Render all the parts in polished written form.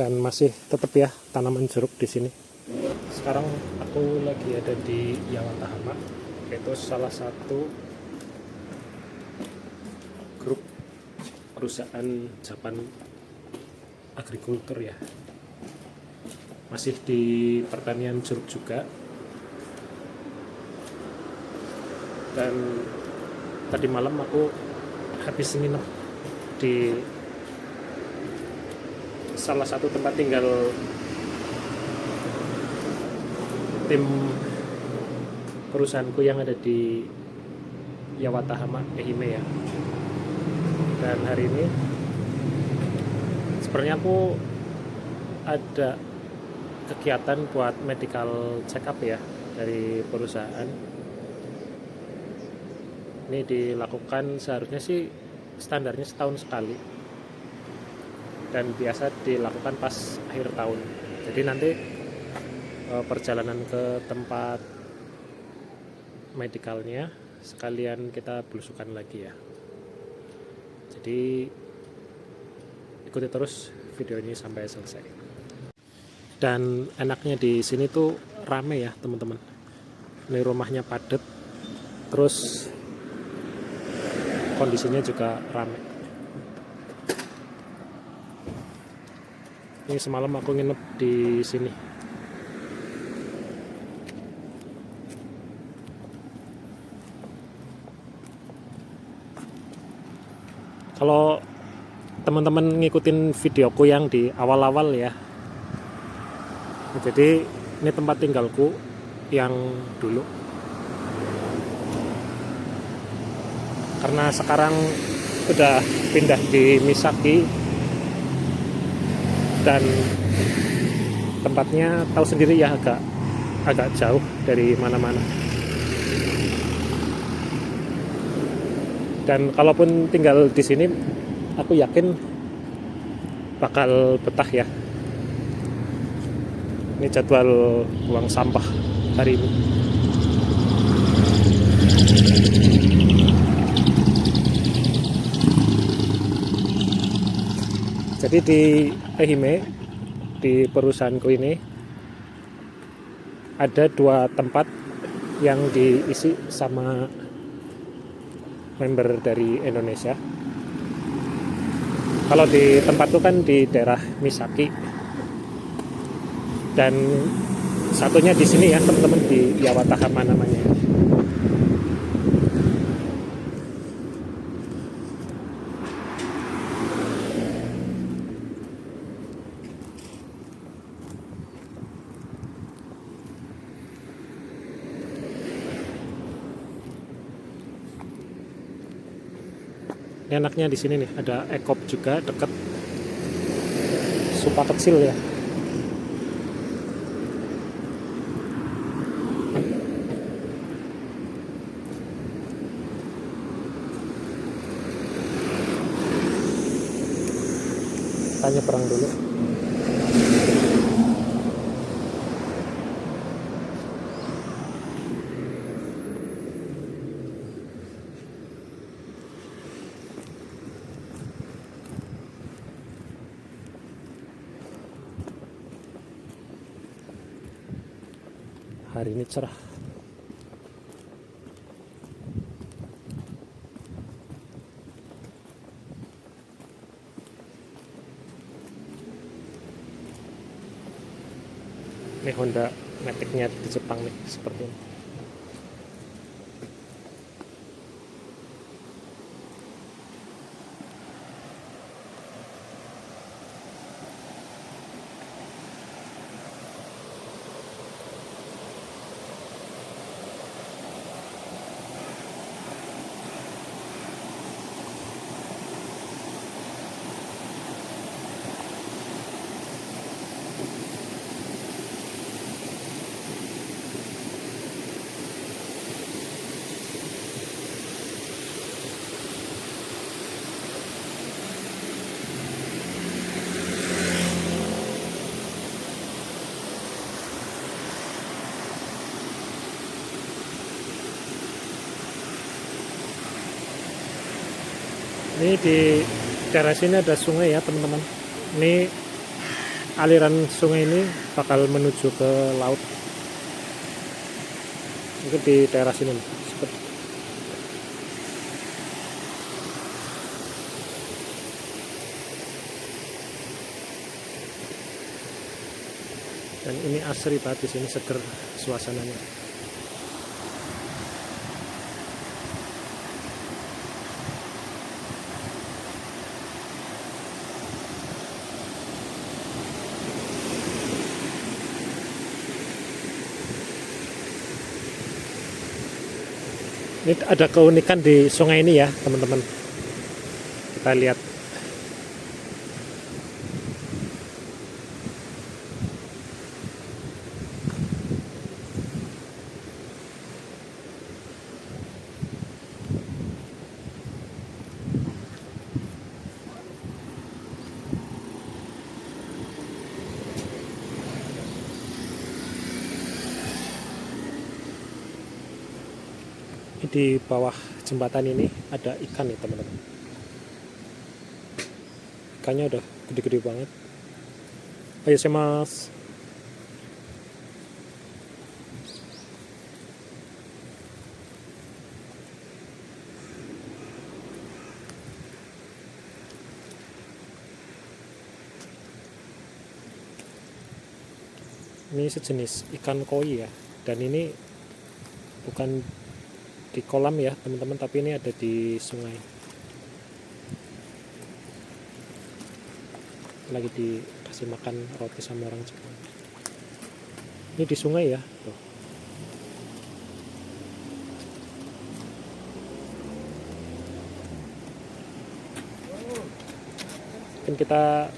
dan masih tetap ya tanaman jeruk di sini. Sekarang aku lagi ada di Yawatahama, yaitu salah satu grup perusahaan Japan agrikultur ya. Masih di pertanian jeruk juga. Dan tadi malam aku habis nginep di salah satu tempat tinggal tim perusahaanku yang ada di Yawatahama, Ehime ya. Dan hari ini sebenarnya aku ada kegiatan buat medical check up ya dari perusahaan. Ini dilakukan seharusnya sih standarnya setahun sekali, dan biasa dilakukan pas akhir tahun. Jadi nanti perjalanan ke tempat medikalnya sekalian kita belusukan lagi ya. Jadi ikuti terus video ini sampai selesai. Dan enaknya di sini tuh rame ya teman-teman. Ini rumahnya padat, terus kondisinya juga rame. Ini semalam aku nginep di sini. Kalau teman-teman ngikutin videoku yang di awal-awal ya, jadi ini tempat tinggalku yang dulu. Karena sekarang udah pindah di Misaki, dan tempatnya tahu sendiri ya, agak jauh dari mana-mana. Dan kalaupun tinggal di sini, aku yakin bakal betah ya. Ini jadwal buang sampah hari ini. Jadi di Ehime, di perusahaanku ini, ada 2 tempat yang diisi sama member dari Indonesia. Kalau di tempat itu kan di daerah Misaki, dan satunya di sini ya teman-teman, di Yawatahama namanya. Ini enaknya di sini nih, ada ekop juga dekat, supa kecil ya. Tanya perang dulu. Hari ini cerah. Ini Honda Matic-nya di Jepang nih, seperti ini. Ini di daerah sini ada sungai ya teman-teman. Ini aliran sungai ini bakal menuju ke laut. Mungkin di daerah sini nih. Dan ini asri banget di sini, seger suasananya. Ini ada keunikan di sungai ini ya teman-teman. Kita lihat. Di bawah jembatan ini ada ikan nih teman-teman. Ikannya udah gede-gede banget. Ayo mas. Ini sejenis ikan koi ya. Dan ini bukan di kolam ya teman-teman, tapi ini ada di sungai. Lagi dikasih makan roti sama orang Jepang. Ini di sungai ya. Tuh. Mungkin kita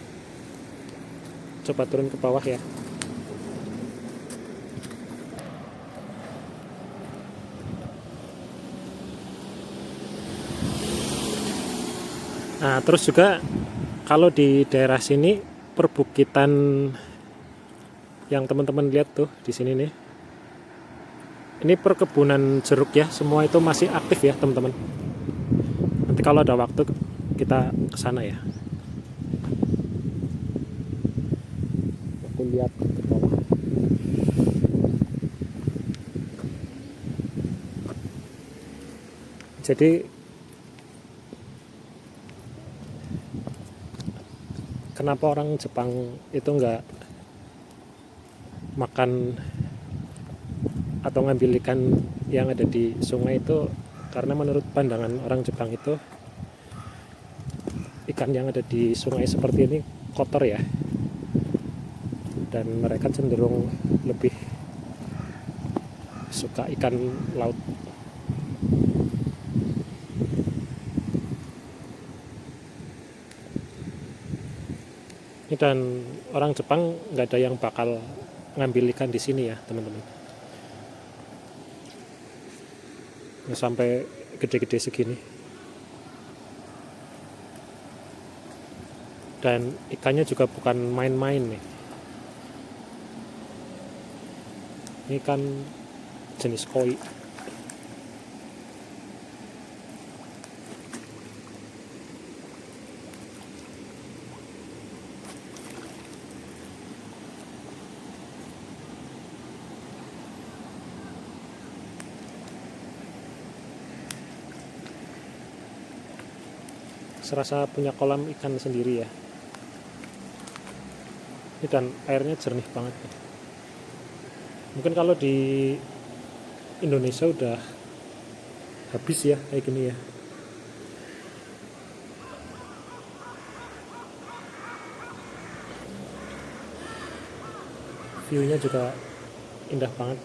coba turun ke bawah ya. Nah, terus juga kalau di daerah sini perbukitan yang teman-teman lihat tuh di sini nih. Ini perkebunan jeruk ya, semua itu masih aktif ya, teman-teman. Nanti kalau ada waktu kita ke sana ya. Aku lihat ke bawah. Jadi kenapa orang Jepang itu nggak makan atau ngambil ikan yang ada di sungai itu? Karena menurut pandangan orang Jepang itu ikan yang ada di sungai seperti ini kotor ya, dan mereka cenderung lebih suka ikan laut. Dan orang Jepang nggak ada yang bakal ngambil ikan di sini ya teman-teman. Ya, sampai gede-gede segini. Dan ikannya juga bukan main-main nih. Ini kan jenis koi. Serasa punya kolam ikan sendiri ya. Ini dan airnya jernih banget. Mungkin kalau di Indonesia udah habis ya kayak gini ya. View-nya juga indah banget.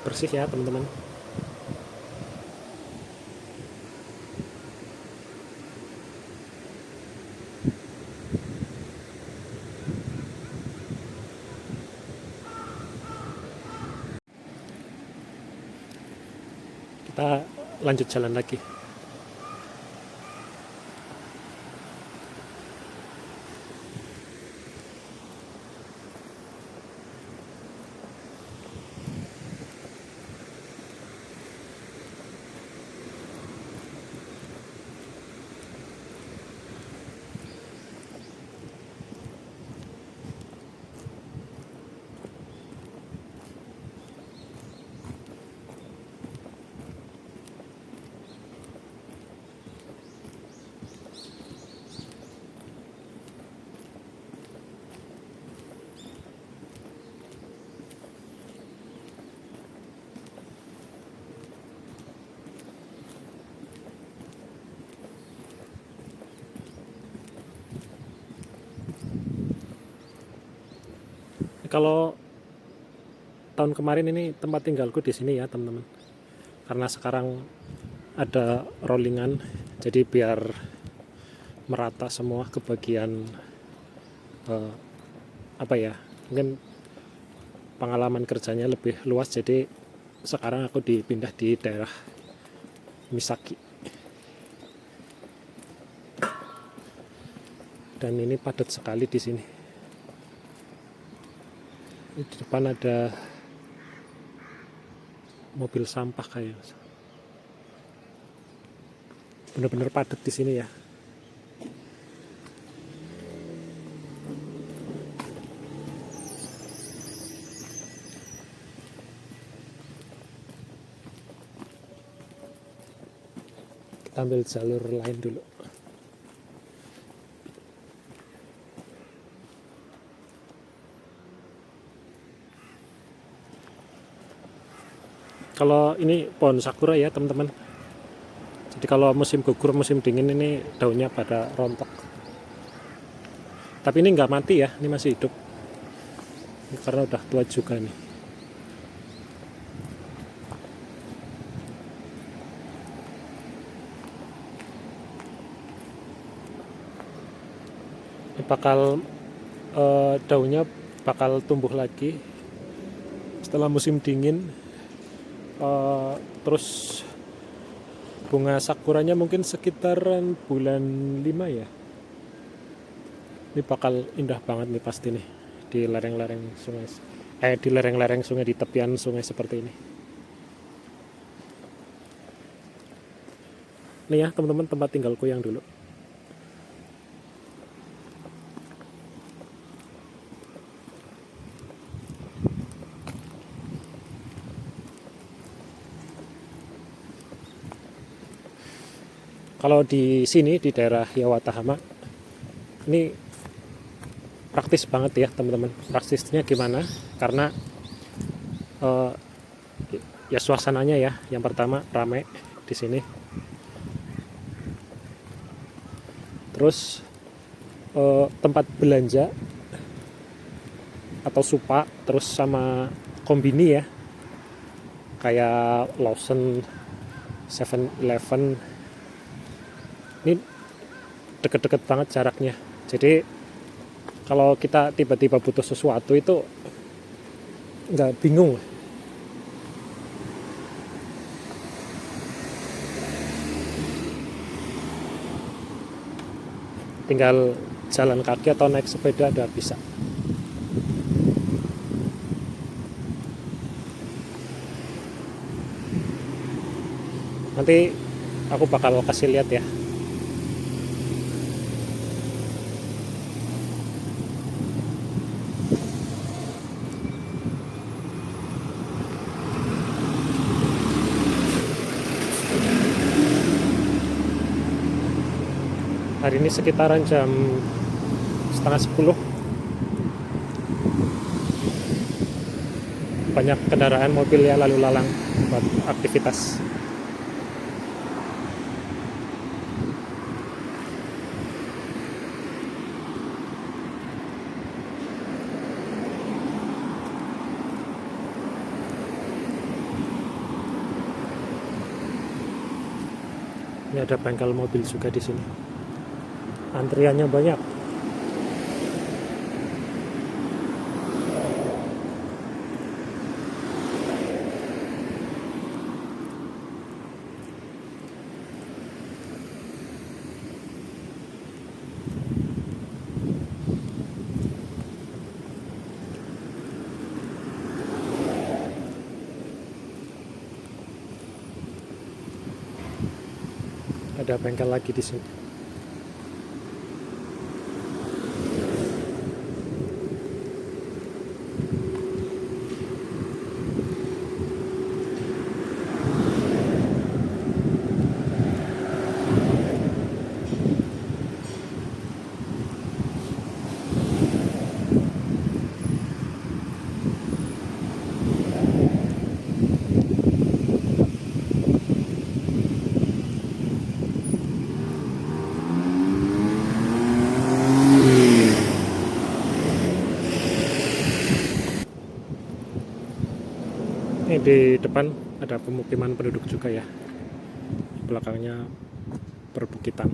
Bersih ya teman-teman. Kita lanjut jalan lagi. Kalau tahun kemarin ini tempat tinggalku di sini ya teman-teman, karena sekarang ada rollingan, jadi biar merata semua ke bagian apa ya, mungkin pengalaman kerjanya lebih luas, jadi sekarang aku dipindah di daerah Misaki. Dan ini padat sekali di sini. Di depan ada mobil sampah kayak, bener-bener padat di sini ya. Kita ambil jalur lain dulu. Kalau ini pohon sakura ya teman-teman. Jadi kalau musim gugur, musim dingin ini daunnya pada rontok. Tapi ini nggak mati ya, ini masih hidup. Ini karena udah tua juga nih. Ini bakal daunnya bakal tumbuh lagi setelah musim dingin. Terus bunga sakuranya mungkin sekitaran bulan 5 ya. Ini bakal indah banget nih pasti nih di lereng-lereng sungai, di lereng-lereng sungai, di tepian sungai seperti ini. Nih ya teman-teman, tempat tinggalku yang dulu. Kalau di sini di daerah Yawatahama ini praktis banget ya teman-teman. Praktisnya gimana? Karena ya suasananya ya, yang pertama ramai di sini. Terus tempat belanja atau supa, terus sama kombini ya, kayak Lawson, 7-Eleven. Ini deket-deket banget jaraknya. Jadi kalau kita tiba-tiba butuh sesuatu itu nggak bingung. Tinggal jalan kaki atau naik sepeda udah bisa. Nanti aku bakal kasih lihat ya. Hari ini sekitaran jam 9:30. Banyak kendaraan mobil ya lalu lalang buat aktivitas. Ini ada bengkel mobil juga di sini. Antriannya banyak. Ada bengkel lagi di sini. Ini di depan ada pemukiman penduduk juga ya, belakangnya perbukitan.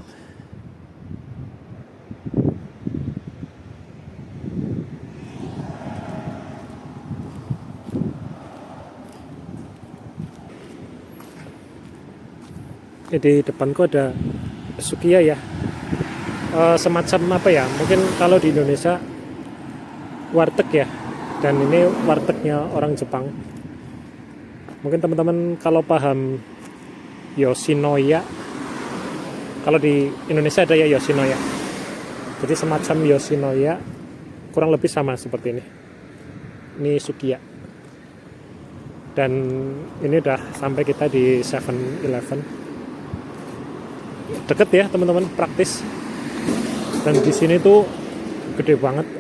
Ini di depanku ada Sukiya ya, semacam apa ya, mungkin kalau di Indonesia warteg ya, dan ini wartegnya orang Jepang. Mungkin teman-teman kalau paham Yoshinoya, kalau di Indonesia ada ya Yoshinoya, jadi semacam Yoshinoya kurang lebih sama seperti ini Sukiya. Dan ini udah sampai kita di 7-Eleven, deket ya teman-teman, praktis. Dan di sini tuh gede banget.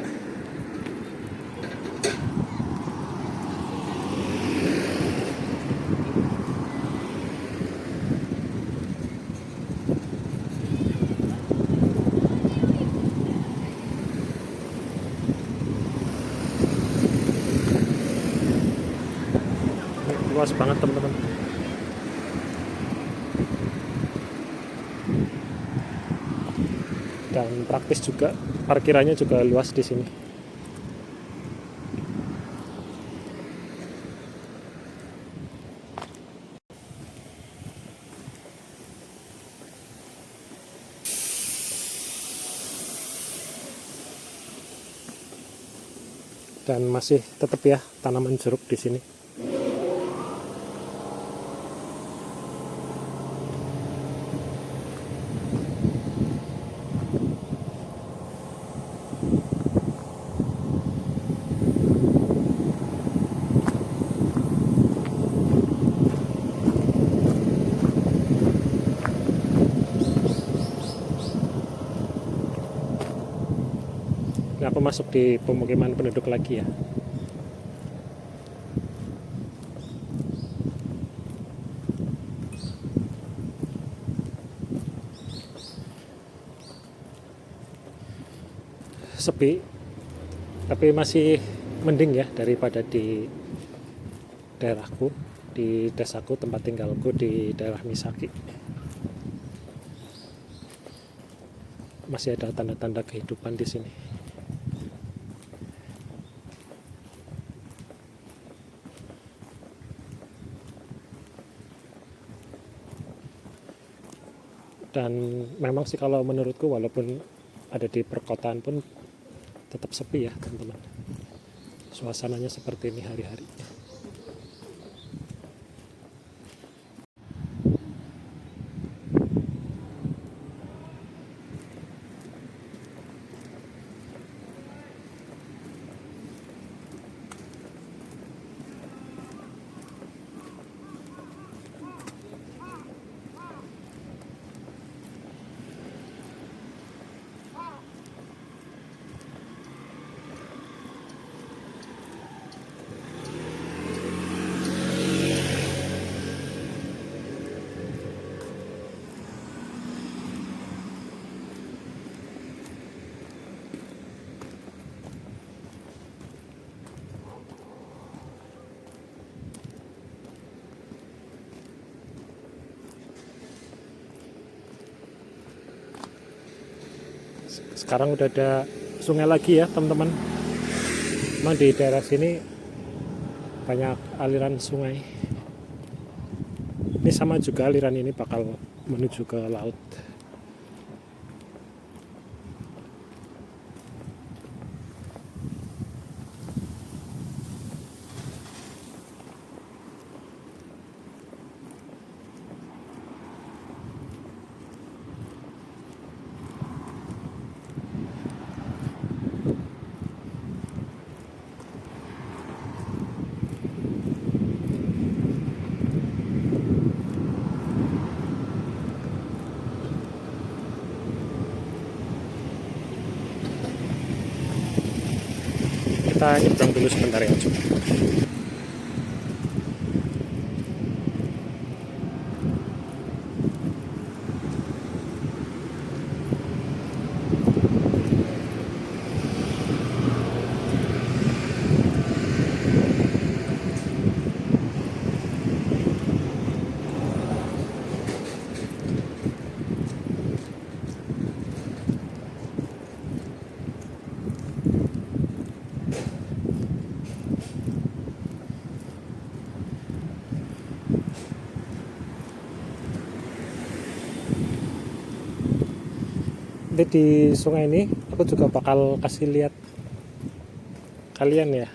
Luas banget teman-teman. Dan praktis juga, parkirannya juga luas di sini. Dan masih tetap ya tanaman jeruk di sini. Ini aku masuk di pemukiman penduduk lagi ya. Sepi, tapi masih mending ya daripada di daerahku, di desaku, tempat tinggalku di daerah Misaki. Masih ada tanda-tanda kehidupan di sini. Dan memang sih kalau menurutku walaupun ada di perkotaan pun tetap sepi ya teman-teman. Suasananya seperti ini hari-hari. Sekarang udah ada sungai lagi ya teman-teman. Memang di daerah sini banyak aliran sungai. Ini sama juga aliran ini bakal menuju ke laut. Kita nyebrang dulu sebentar ya coba. nanti di sungai ini aku juga bakal kasih lihat kalian ya,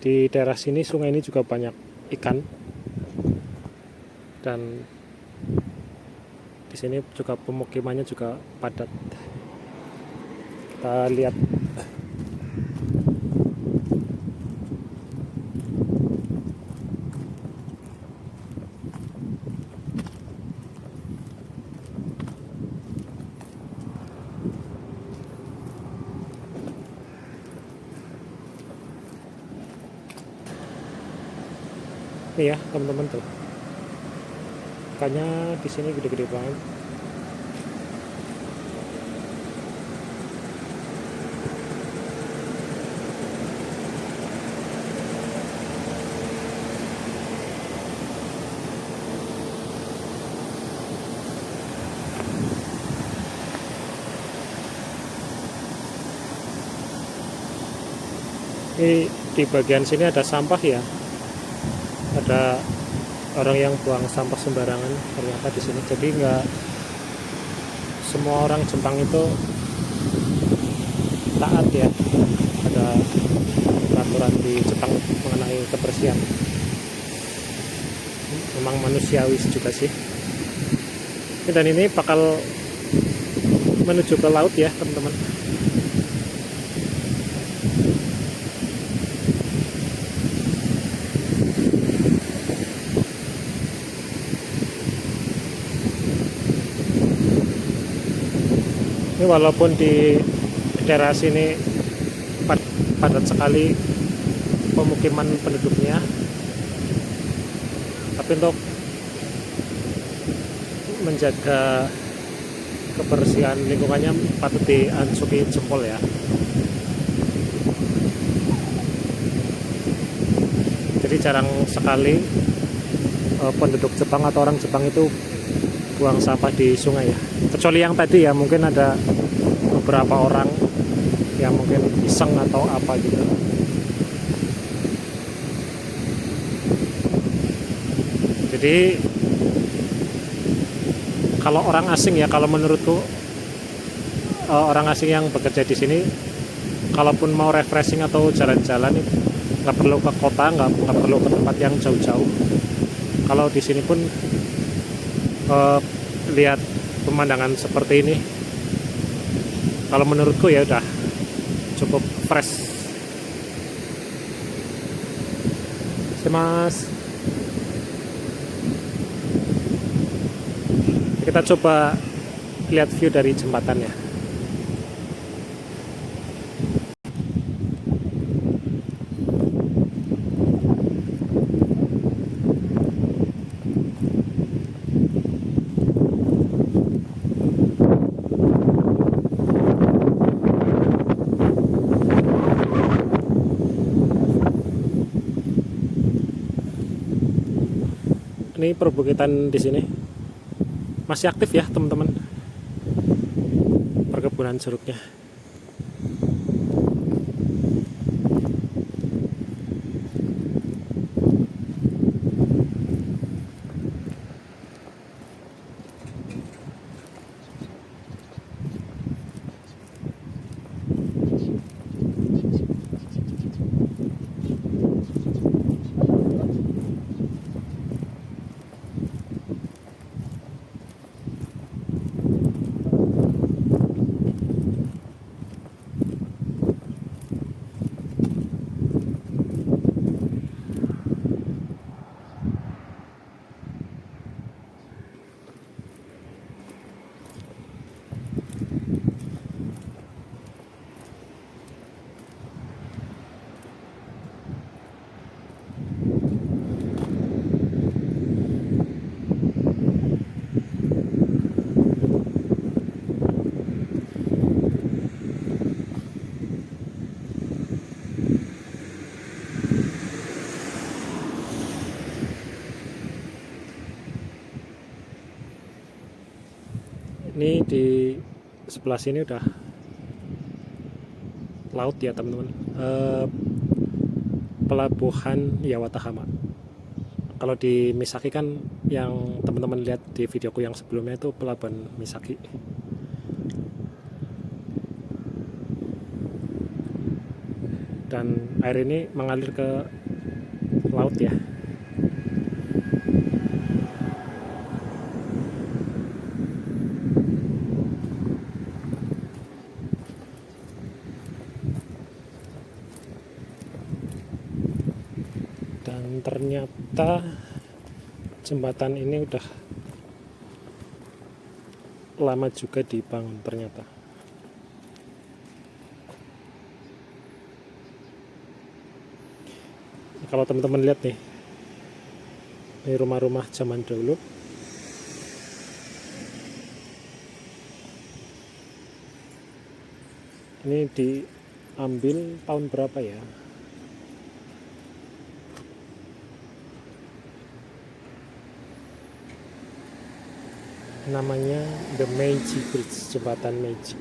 di daerah sini sungai ini juga banyak ikan, dan di sini juga pemukimannya juga padat. Kita lihat. Ini ya teman-teman tuh, ikannya di sini gede-gede banget. Ini di bagian sini ada sampah ya, ada orang yang buang sampah sembarangan ternyata di sini. Jadi nggak semua orang Jepang itu taat ya, ada peraturan di Jepang mengenai kebersihan. Memang manusiawi juga sih. Dan ini bakal menuju ke laut ya teman-teman. Ini walaupun di daerah sini padat sekali pemukiman penduduknya, tapi untuk menjaga kebersihan lingkungannya patut diacungi jempol ya. Jadi jarang sekali penduduk Jepang atau orang Jepang itu buang sampah di sungai ya, kecuali yang tadi ya, mungkin ada beberapa orang yang mungkin iseng atau apa gitu. Jadi kalau orang asing ya, kalau menurutku orang asing yang bekerja di sini, kalaupun mau refreshing atau jalan-jalan nggak perlu ke kota, nggak perlu ke tempat yang jauh-jauh. Kalau di sini pun lihat pemandangan seperti ini, kalau menurutku ya udah cukup fresh. Mas, kita coba lihat view dari jembatannya. Ini perbukitan di sini masih aktif ya teman-teman, perkebunan jeruknya. Ini di sebelah sini udah laut ya teman-teman, pelabuhan ya Watahama. Kalau di Misaki kan yang teman-teman lihat di videoku yang sebelumnya itu pelabuhan Misaki. dan air ini mengalir ke laut ya. Dan ternyata jembatan ini udah lama juga dibangun ternyata. Kalau teman-teman lihat nih, ini rumah-rumah zaman dulu. Ini diambil tahun berapa ya? Namanya The Meiji Bridge, jembatan Meiji.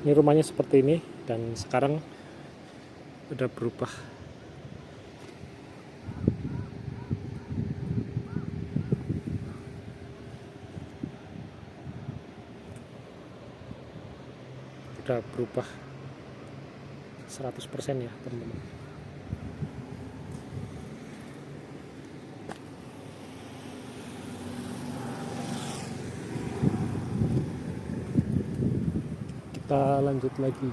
Ini rumahnya seperti ini dan sekarang udah berubah. Udah berubah 100% ya teman-teman. Kita lanjut lagi.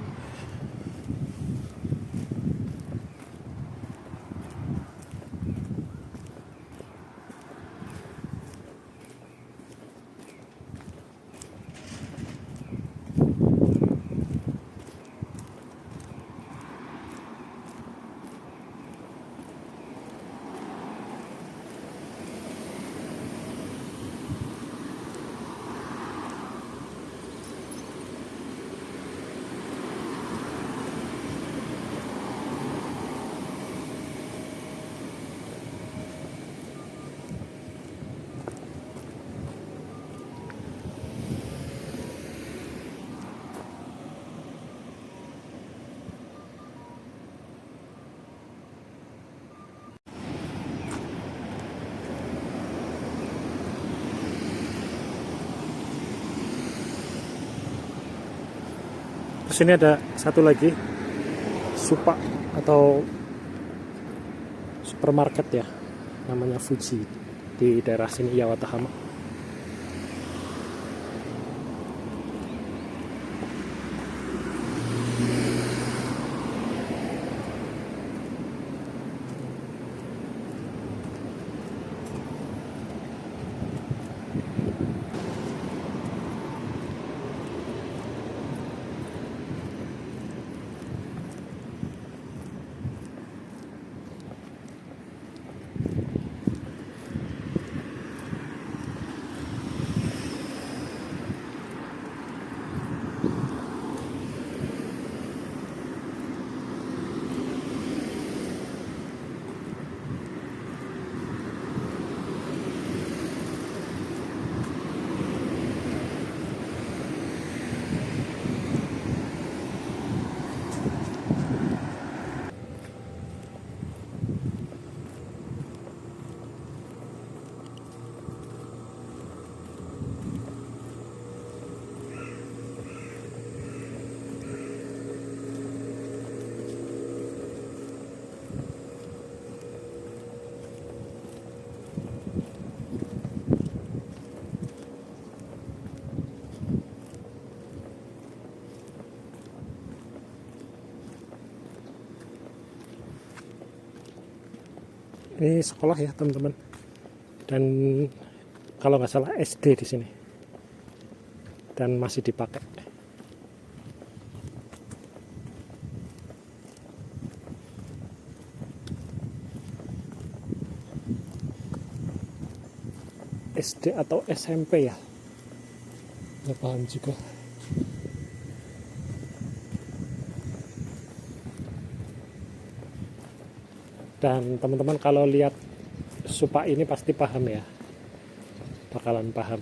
Terus ini ada satu lagi, Supa atau supermarket ya, namanya Fuji, di daerah sini Yawatahama. Ini sekolah ya teman-teman, dan kalau nggak salah SD di sini, dan masih dipakai. SD atau SMP ya, nggak paham juga. Dan teman-teman kalau lihat Supa ini pasti paham ya, bakalan paham.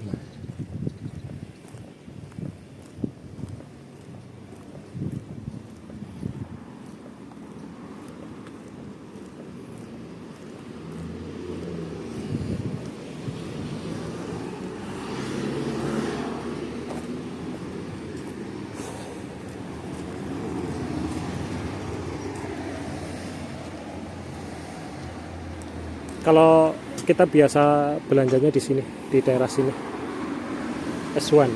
Kalau kita biasa belanjanya di sini, di daerah sini, S1.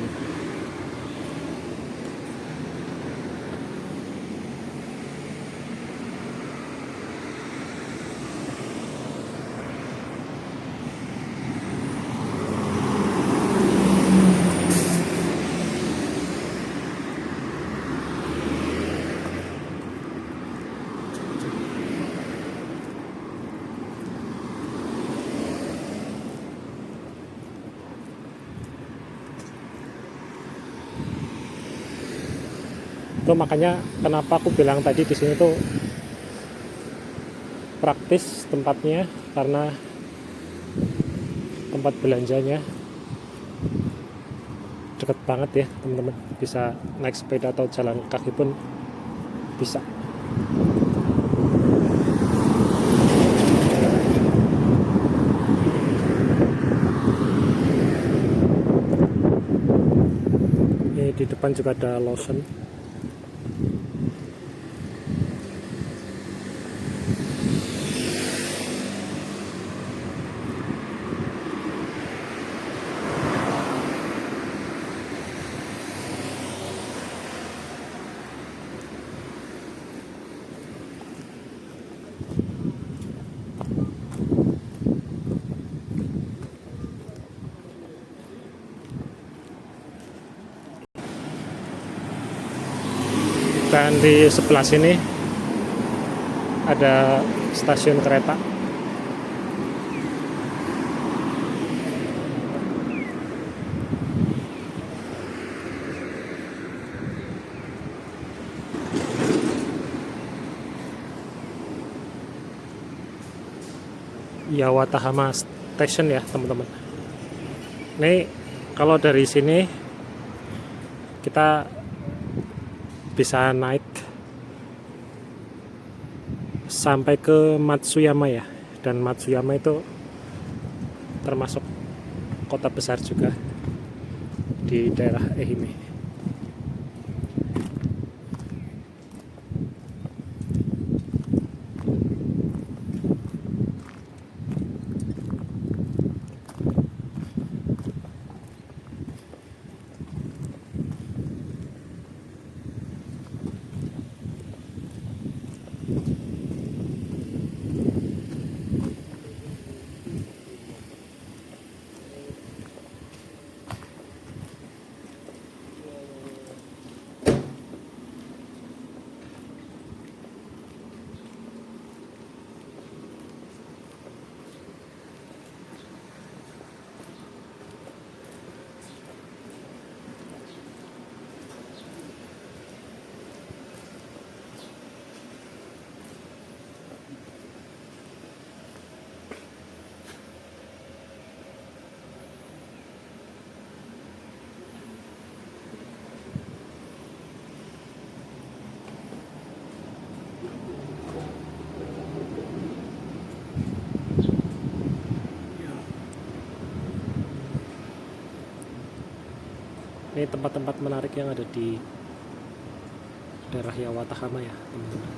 Itu makanya kenapa aku bilang tadi di sini tuh praktis tempatnya, karena tempat belanjanya deket banget ya teman-teman, bisa naik sepeda atau jalan kaki pun bisa. Ini di depan juga ada Lawson. Dan di sebelah sini ada stasiun kereta. Yawatahama Station ya teman-teman. Ini kalau dari sini kita bisa naik sampai ke Matsuyama ya, dan Matsuyama itu termasuk kota besar juga di daerah Ehime. Ini tempat-tempat menarik yang ada di daerah Yawatahama ya teman-teman.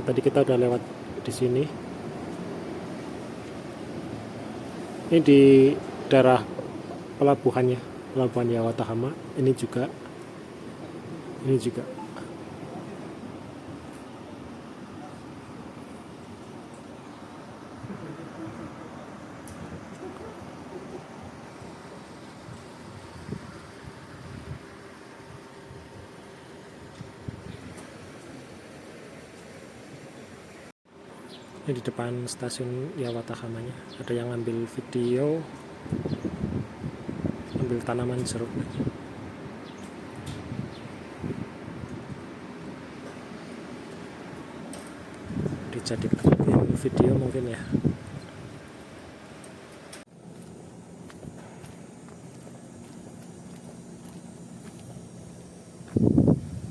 Tadi kita udah lewat di sini. Ini di daerah pelabuhannya, pelabuhan Yawatahama. Ini juga. Ini di depan stasiun Yawatahamanya ada yang ngambil video, ambil tanaman jeruk. Dijadikan video mungkin ya.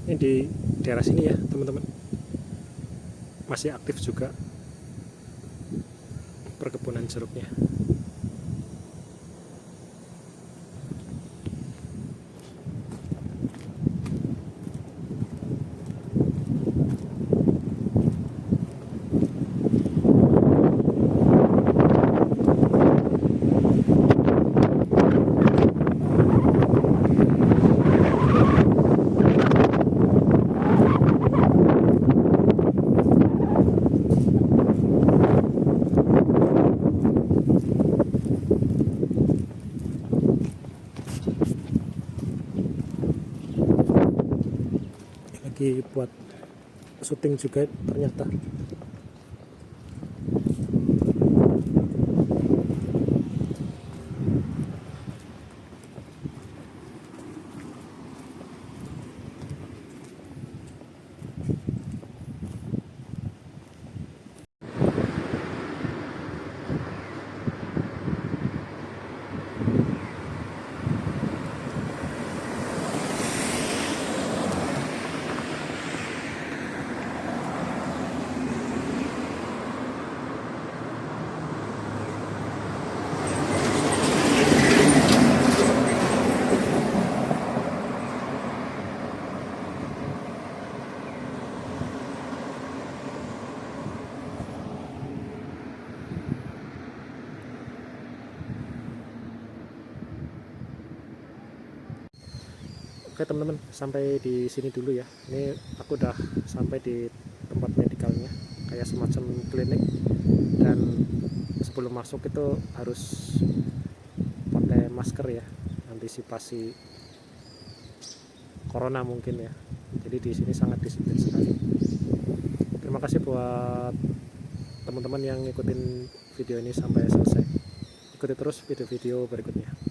Ini di daerah sini ya teman-teman, masih aktif juga perkebunan jeruknya. lagi buat syuting juga ternyata. Oke teman-teman, sampai di sini dulu ya. Ini aku udah sampai di tempat medikalnya, kayak semacam klinik. Dan sebelum masuk itu harus pakai masker ya, antisipasi corona mungkin ya. Jadi di sini sangat disiplin sekali. Terima kasih buat teman-teman yang ngikutin video ini sampai selesai. Ikuti terus video-video berikutnya.